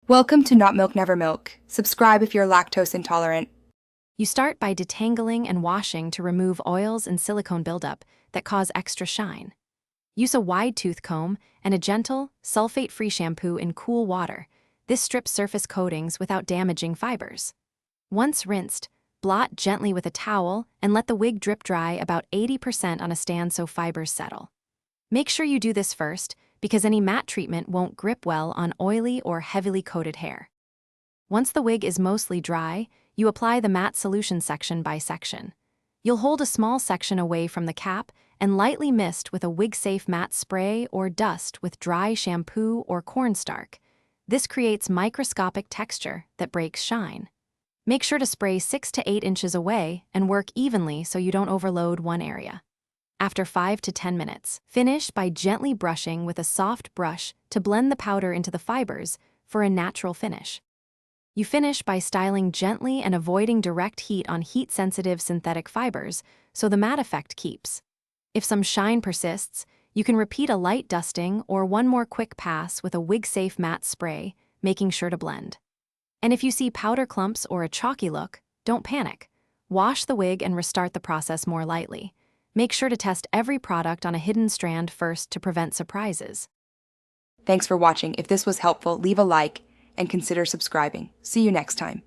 Welcome to Not Milk Never Milk. Subscribe if you're lactose intolerant. You start by detangling and washing to remove oils and silicone buildup that cause extra shine. Use a wide tooth comb and a gentle, sulfate-free shampoo in cool water. This strips surface coatings without damaging fibers. Once rinsed, blot gently with a towel and let the wig drip dry about 80% on a stand so fibers settle. Make sure you do this first because any matte treatment won't grip well on oily or heavily coated hair. Once the wig is mostly dry, you apply the matte solution section by section. You'll hold a small section away from the cap and lightly mist with a wig-safe matte spray or dust with dry shampoo or cornstarch. This creates microscopic texture that breaks shine. Make sure to spray 6 to 8 inches away and work evenly so you don't overload one area. After 5 to 10 minutes, finish by gently brushing with a soft brush to blend the powder into the fibers for a natural finish. You finish by styling gently and avoiding direct heat on heat-sensitive synthetic fibers so the matte effect keeps. If some shine persists, you can repeat a light dusting or one more quick pass with a wig-safe matte spray, making sure to blend. And if you see powder clumps or a chalky look, don't panic. Wash the wig and restart the process more lightly. Make sure to test every product on a hidden strand first to prevent surprises. Thanks for watching. If this was helpful, leave a like and consider subscribing. See you next time.